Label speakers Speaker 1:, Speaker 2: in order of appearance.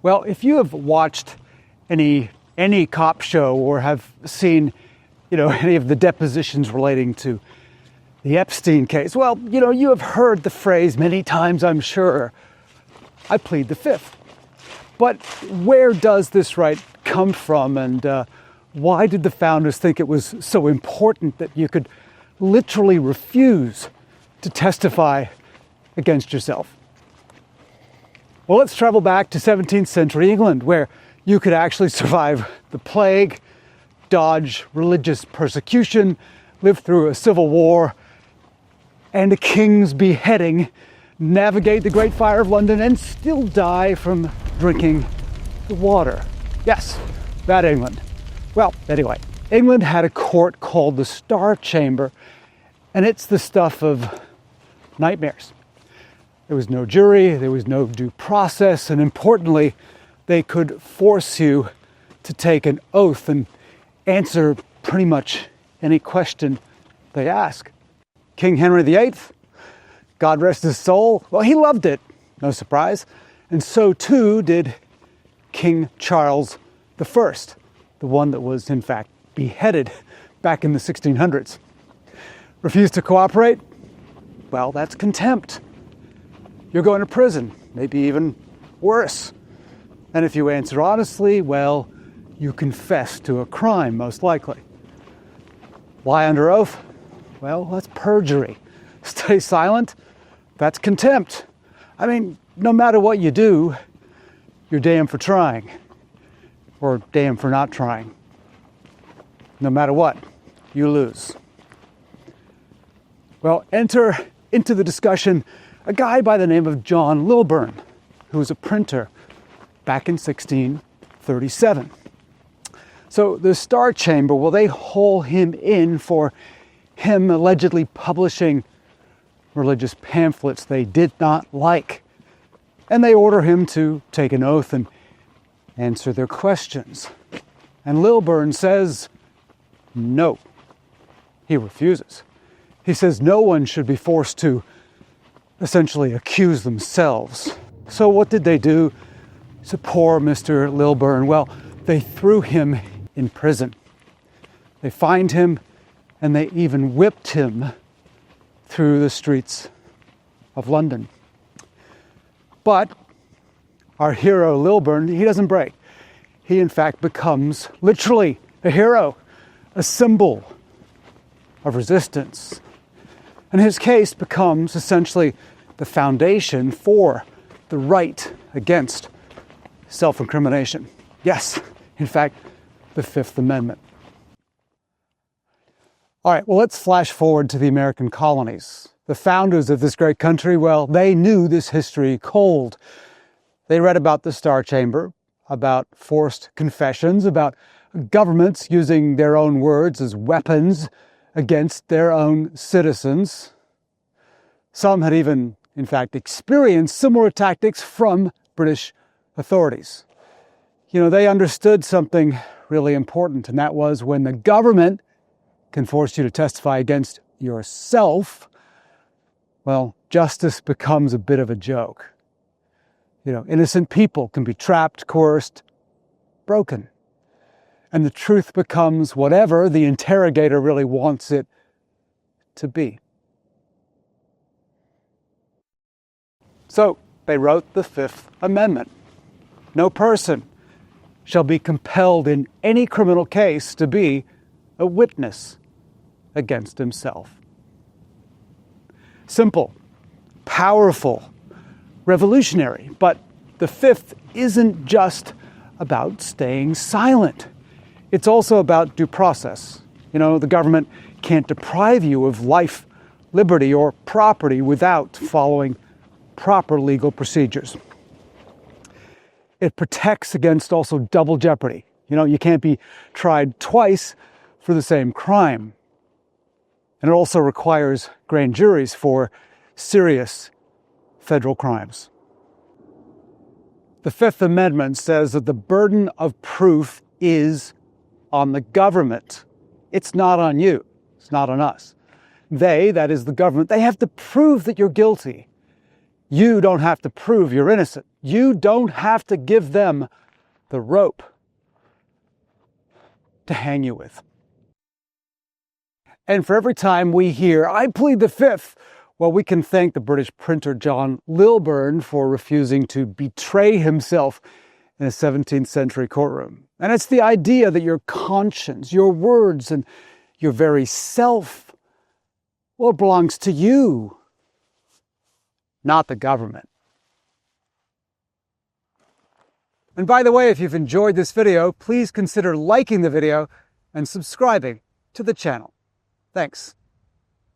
Speaker 1: Well, if you have watched any cop show or have seen, any of the depositions relating to the Epstein case, well, you have heard the phrase many times, I'm sure, I plead the fifth. But where does this right come from, and why did the founders think it was so important that you could literally refuse to testify against yourself? Well, let's travel back to 17th century England, where you could actually survive the plague, dodge religious persecution, live through a civil war, and a king's beheading, navigate the Great Fire of London, and still die from drinking the water. Yes, that England. Well, anyway, England had a court called the Star Chamber, and it's the stuff of nightmares. There was no jury, there was no due process, and importantly, they could force you to take an oath and answer pretty much any question they ask. King Henry VIII, God rest his soul, well, he loved it, no surprise, and so too did King Charles I, the one that was in fact beheaded back in the 1600s. Refuse to cooperate? Well, that's contempt. You're going to prison, maybe even worse. And if you answer honestly, well, you confess to a crime, most likely. Lie under oath? Well, that's perjury. Stay silent? That's contempt. I mean, no matter what you do, you're damned for trying, or damned for not trying. No matter what, you lose. Well, enter into the discussion a guy by the name of John Lilburne, who was a printer back in 1637. So the Star Chamber, well, they haul him in for him allegedly publishing religious pamphlets they did not like. And they order him to take an oath and answer their questions. And Lilburne says no. He refuses. He says no one should be forced to essentially accuse themselves. So what did they do to poor Mr. Lilburne? Well, they threw him in prison. They fined him, and they even whipped him through the streets of London. But our hero Lilburne, he doesn't break. He in fact becomes literally a hero, a symbol of resistance. And his case becomes essentially the foundation for the right against self-incrimination. Yes, in fact, the Fifth Amendment. All right, well, let's flash forward to the American colonies. The founders of this great country, well, they knew this history cold. They read about the Star Chamber, about forced confessions, about governments using their own words as weapons against their own citizens. Some had even, in fact, experienced similar tactics from British authorities. They understood something really important, and that was when the government can force you to testify against yourself, well, justice becomes a bit of a joke. Innocent people can be trapped, coerced, broken. And the truth becomes whatever the interrogator really wants it to be. So they wrote the Fifth Amendment. No person shall be compelled in any criminal case to be a witness against himself. Simple, powerful, revolutionary. But the Fifth isn't just about staying silent. It's also about due process. The government can't deprive you of life, liberty, or property without following proper legal procedures. It protects against also double jeopardy. You can't be tried twice for the same crime. And it also requires grand juries for serious federal crimes. The Fifth Amendment says that the burden of proof is on the government. It's not on you. It's not on us. They, that is the government, they have to prove that you're guilty. You don't have to prove you're innocent. You don't have to give them the rope to hang you with. And for every time we hear, "I plead the fifth," well, we can thank the British printer John Lilburne for refusing to betray himself in a 17th century courtroom. And it's the idea that your conscience, your words, and your very self, well, it belongs to you, not the government. And by the way, if you've enjoyed this video, please consider liking the video and subscribing to the channel. Thanks.